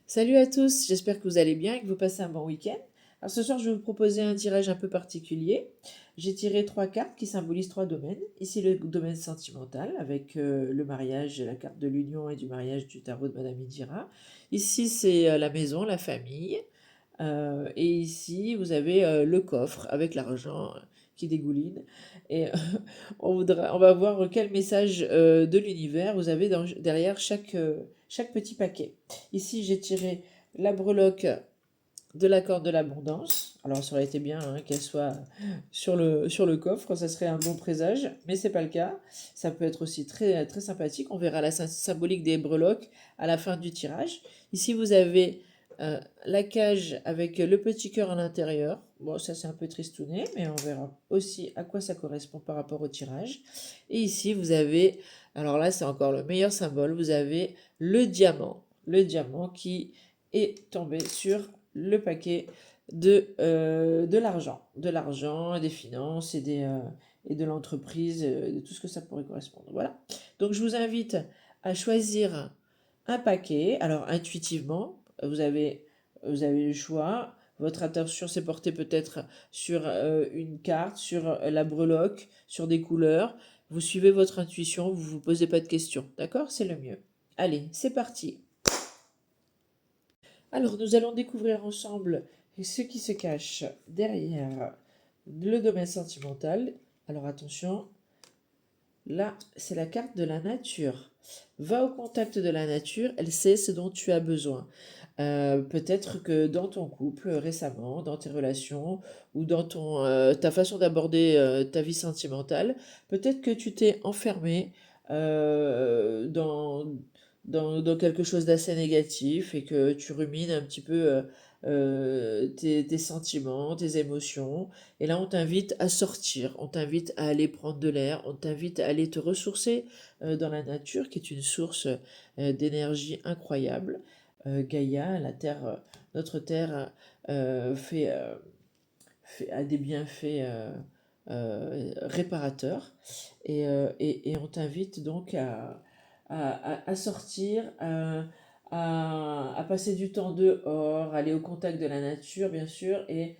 Salut à tous, j'espère que vous allez bien et que vous passez un bon week-end. Alors ce soir, je vais vous proposer un tirage un peu particulier. J'ai tiré trois cartes qui symbolisent trois domaines. Ici, le domaine sentimental avec le mariage, la carte de l'union et du mariage du tarot de Madame Indira. Ici, c'est la maison, la famille. Et ici, vous avez le coffre avec l'argent qui dégouline. Et on va voir quel message de l'univers vous avez derrière chaque petit paquet. Ici, j'ai tiré la breloque de la corde de l'abondance. Alors, ça aurait été bien qu'elle soit sur le coffre, ça serait un bon présage, mais c'est pas le cas. Ça peut être aussi très, très sympathique. On verra la symbolique des breloques à la fin du tirage. Ici, vous avez la cage avec le petit cœur à l'intérieur. Bon, ça c'est un peu tristouné, mais on verra aussi à quoi ça correspond par rapport au tirage. Et ici, vous avez, alors là, c'est encore le meilleur symbole, vous avez le diamant qui est tombé sur le paquet de l'argent, des finances et de l'entreprise, de tout ce que ça pourrait correspondre. Voilà. Donc je vous invite à choisir un paquet. Alors intuitivement, vous avez le choix. Votre attention s'est portée peut-être sur une carte, sur la breloque, sur des couleurs. Vous suivez votre intuition, vous ne vous posez pas de questions. D'accord? C'est le mieux. Allez, c'est parti. Alors, nous allons découvrir ensemble ce qui se cache derrière le domaine sentimental. Alors, attention, là, c'est la carte de la nature. Va au contact de la nature, elle sait ce dont tu as besoin. Peut-être que dans ton couple récemment, dans tes relations ou dans ta façon d'aborder ta vie sentimentale, peut-être que tu t'es enfermé euh, dans, dans quelque chose d'assez négatif et que tu rumines un petit peu tes sentiments, tes émotions. Et là, on t'invite à sortir, on t'invite à aller prendre de l'air, on t'invite à aller te ressourcer dans la nature, qui est une source d'énergie incroyable. Gaïa, la Terre, notre Terre a des bienfaits réparateurs et on t'invite donc à sortir, à passer du temps dehors, aller au contact de la nature bien sûr et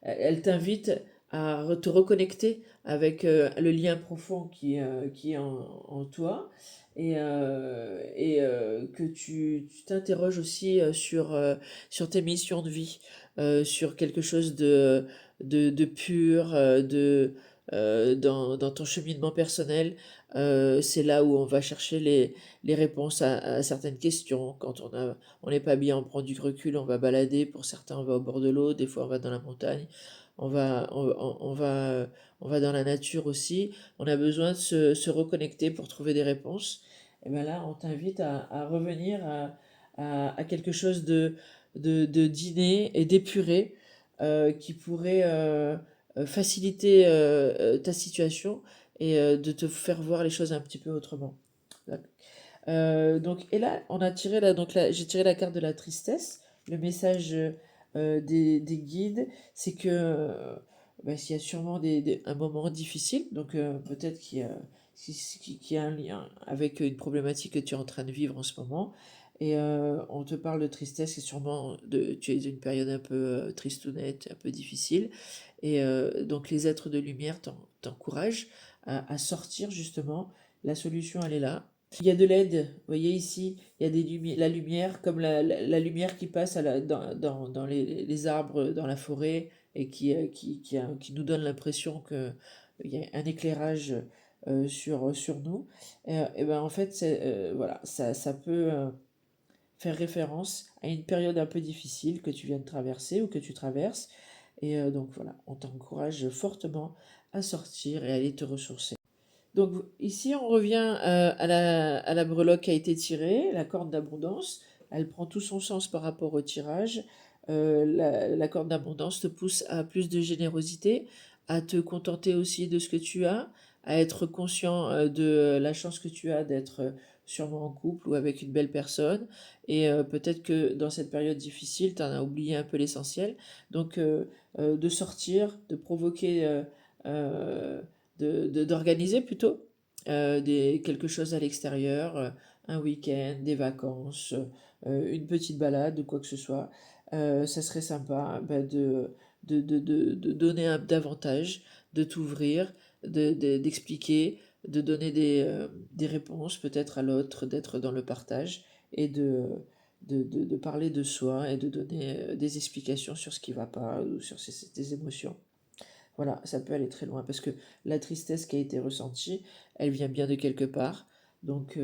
elle t'invite à te reconnecter avec le lien profond qui est en toi et que tu t'interroges aussi sur tes missions de vie, sur quelque chose de pur, dans ton cheminement personnel. C'est là où on va chercher les réponses à certaines questions. Quand on n'est pas bien, on prend du recul, on va balader. Pour certains, on va au bord de l'eau, des fois on va dans la montagne, on va, on va, on va dans la nature aussi. On a besoin de se reconnecter pour trouver des réponses. Et bien là, on t'invite à revenir à quelque chose de d'inné et d'épuré qui pourrait faciliter ta situation et de te faire voir les choses un petit peu autrement. Donc, et là, on a tiré j'ai tiré la carte de la tristesse. Le message des guides, c'est que s'il y a sûrement un moment difficile, donc peut-être qu'il y a un lien avec une problématique que tu es en train de vivre en ce moment. Et on te parle de tristesse, et sûrement tu es dans une période un peu tristounette, un peu difficile. Et donc les êtres de lumière t'encouragent à sortir justement. La solution, elle est là. Il y a de l'aide, vous voyez ici, il y a la lumière, comme la lumière qui passe dans les arbres, dans la forêt, et qui nous donne l'impression qu'il y a un éclairage sur nous. Et ben en fait, voilà, ça peut faire référence à une période un peu difficile que tu viens de traverser ou que tu traverses. Et donc voilà, on t'encourage fortement à sortir et à aller te ressourcer. Donc ici, on revient à la breloque qui a été tirée, la corde d'abondance. Elle prend tout son sens par rapport au tirage. La corde d'abondance te pousse à plus de générosité, à te contenter aussi de ce que tu as, à être conscient de la chance que tu as d'être sûrement en couple ou avec une belle personne. Et peut-être que dans cette période difficile, tu en as oublié un peu l'essentiel. Donc de sortir, de provoquer... d'organiser plutôt quelque chose à l'extérieur, un week-end, des vacances, une petite balade ou quoi que ce soit, ça serait sympa de donner davantage, de t'ouvrir, d'expliquer, de donner des réponses peut-être à l'autre, d'être dans le partage et de parler de soi et de donner des explications sur ce qui ne va pas ou sur tes émotions. Voilà, ça peut aller très loin parce que la tristesse qui a été ressentie, elle vient bien de quelque part. Donc,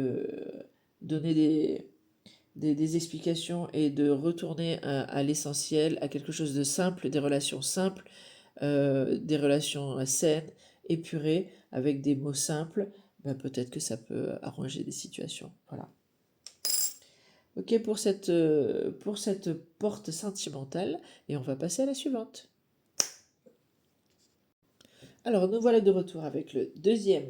donner des explications et de retourner à l'essentiel, à quelque chose de simple, des relations simples, des relations saines, épurées, avec des mots simples, ben peut-être que ça peut arranger des situations. Voilà. Ok pour cette porte sentimentale, et on va passer à la suivante. Alors, nous voilà de retour avec le deuxième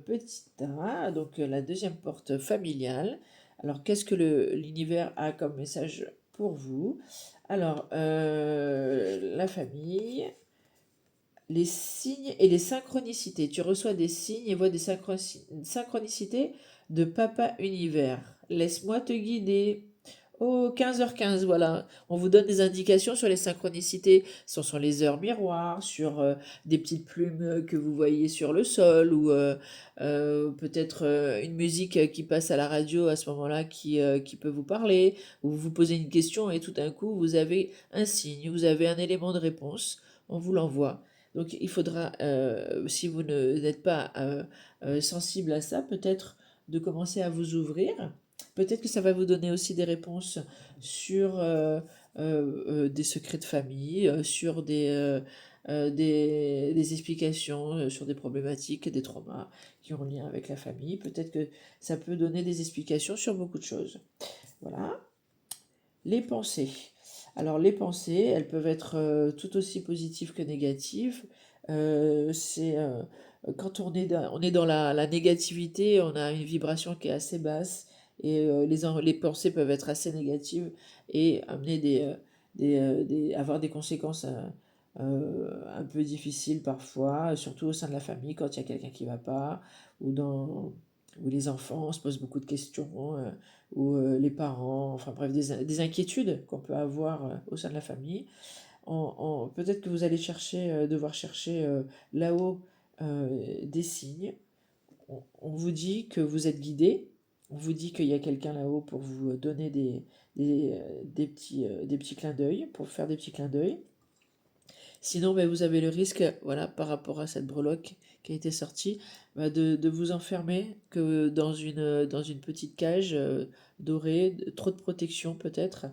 petit tas, donc la deuxième porte familiale. Alors, qu'est-ce que l'univers a comme message pour vous? Alors, la famille, les signes et les synchronicités. Tu reçois des signes et vois des synchronicités de Papa Univers. Laisse-moi te guider. Oh, 15h15, voilà. On vous donne des indications sur les synchronicités. Ce sont les heures miroirs, sur des petites plumes que vous voyez sur le sol, ou peut-être une musique qui passe à la radio à ce moment-là qui peut vous parler, ou vous posez une question et tout d'un coup, vous avez un signe, vous avez un élément de réponse, on vous l'envoie. Donc il faudra, si vous n'êtes pas sensible à ça, peut-être de commencer à vous ouvrir. Peut-être que ça va vous donner aussi des réponses sur des secrets de famille, sur des explications sur des problématiques, des traumas qui ont lien avec la famille. Peut-être que ça peut donner des explications sur beaucoup de choses. Voilà. Les pensées. Alors les pensées, elles peuvent être tout aussi positives que négatives. Quand on est dans la négativité, on a une vibration qui est assez basse et les pensées peuvent être assez négatives et amener avoir des conséquences un peu difficiles parfois, surtout au sein de la famille quand il y a quelqu'un qui ne va pas ou les enfants se posent beaucoup de questions. Ou les parents, enfin bref, des inquiétudes qu'on peut avoir au sein de la famille. Peut-être que vous allez devoir chercher là-haut des signes. On vous dit que vous êtes guidé, on vous dit qu'il y a quelqu'un là-haut pour vous donner des petits clins d'œil, pour faire des petits clins d'œil. Sinon, ben, vous avez le risque, voilà, par rapport à cette breloque qui a été sortie, de vous enfermer que dans une petite cage dorée, trop de protection peut-être.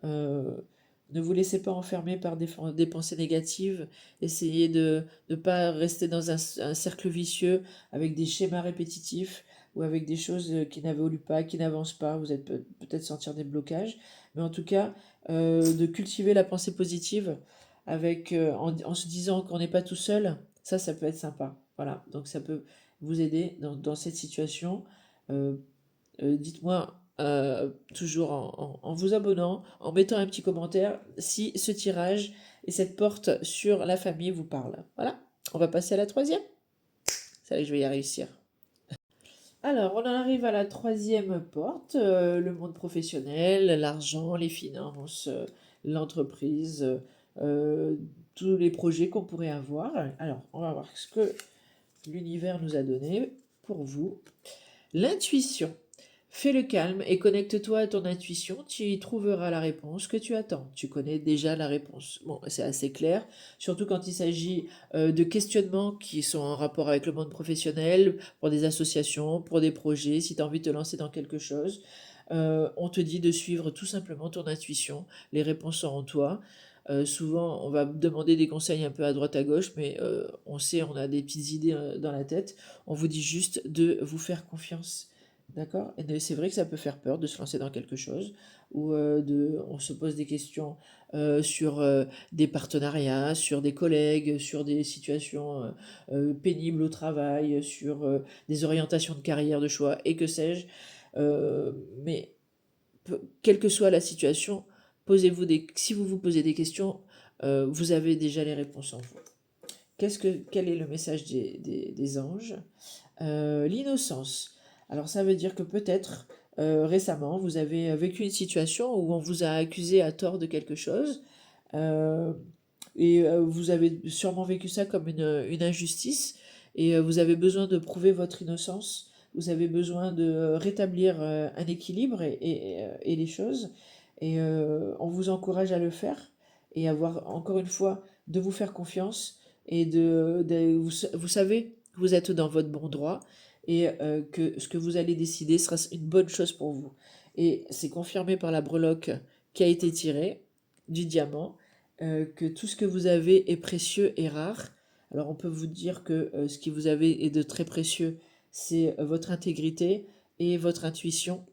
Ne vous laissez pas enfermer par des pensées négatives. Essayez de ne pas rester dans un cercle vicieux avec des schémas répétitifs ou avec des choses qui n'évoluent pas, qui n'avancent pas. Vous êtes peut-être sentir des blocages. Mais en tout cas, de cultiver la pensée positive en se disant qu'on n'est pas tout seul, ça peut être sympa. Voilà, donc ça peut vous aider dans cette situation. Euh, Dites-moi toujours en vous abonnant, en mettant un petit commentaire, si ce tirage et cette porte sur la famille vous parlent. Voilà, on va passer à la troisième. Ça, je vais y réussir. Alors, on en arrive à la troisième porte, le monde professionnel, l'argent, les finances, l'entreprise, euh, tous les projets qu'on pourrait avoir. Alors, on va voir ce que l'univers nous a donné pour vous. L'intuition. Fais le calme et connecte-toi à ton intuition, tu y trouveras la réponse que tu attends. Tu connais déjà la réponse. Bon, c'est assez clair, surtout quand il s'agit de questionnements qui sont en rapport avec le monde professionnel, pour des associations, pour des projets, si tu as envie de te lancer dans quelque chose. On te dit de suivre tout simplement ton intuition, les réponses sont en toi. Souvent, on va demander des conseils un peu à droite à gauche, mais on sait, on a des petites idées dans la tête. On vous dit juste de vous faire confiance. D'accord? Et c'est vrai que ça peut faire peur de se lancer dans quelque chose, ou on se pose des questions sur des partenariats, sur des collègues, sur des situations pénibles au travail, sur des orientations de carrière, de choix, et que sais-je. Mais quelle que soit la situation, si vous vous posez des questions, vous avez déjà les réponses en vous. Quel est le message des anges? L'innocence. Alors ça veut dire que peut-être récemment, vous avez vécu une situation où on vous a accusé à tort de quelque chose, euh, et vous avez sûrement vécu ça comme une injustice, et vous avez besoin de prouver votre innocence, vous avez besoin de rétablir un équilibre et les choses, et on vous encourage à le faire, et avoir encore une fois de vous faire confiance, et vous savez que vous êtes dans votre bon droit, et que ce que vous allez décider sera une bonne chose pour vous. Et c'est confirmé par la breloque qui a été tirée du diamant, que tout ce que vous avez est précieux et rare. Alors on peut vous dire que ce que vous avez est de très précieux, c'est votre intégrité et votre intuition.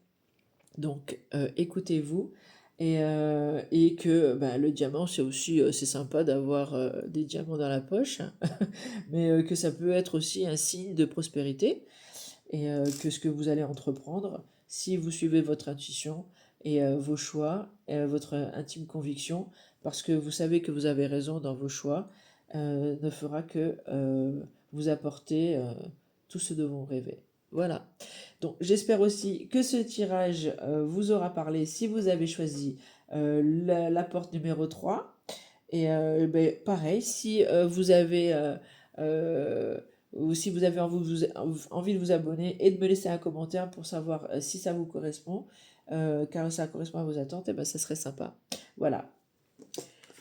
Donc écoutez-vous, et que bah, le diamant, c'est aussi c'est sympa d'avoir des diamants dans la poche, hein, mais que ça peut être aussi un signe de prospérité, et que ce que vous allez entreprendre, si vous suivez votre intuition et vos choix, votre intime conviction, parce que vous savez que vous avez raison dans vos choix, ne fera que vous apporter tout ce dont vous rêvez. Voilà. Donc j'espère aussi que ce tirage vous aura parlé si vous avez choisi la porte numéro 3. Et ben, pareil, si vous avez ou si vous avez envie de vous abonner et de me laisser un commentaire pour savoir si ça vous correspond, car ça correspond à vos attentes, et ben ça serait sympa. Voilà.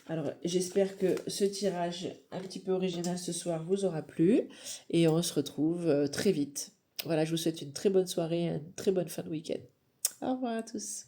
Alors j'espère que ce tirage un petit peu original ce soir vous aura plu, et on se retrouve très vite. Voilà, je vous souhaite une très bonne soirée, une très bonne fin de week-end. Au revoir à tous.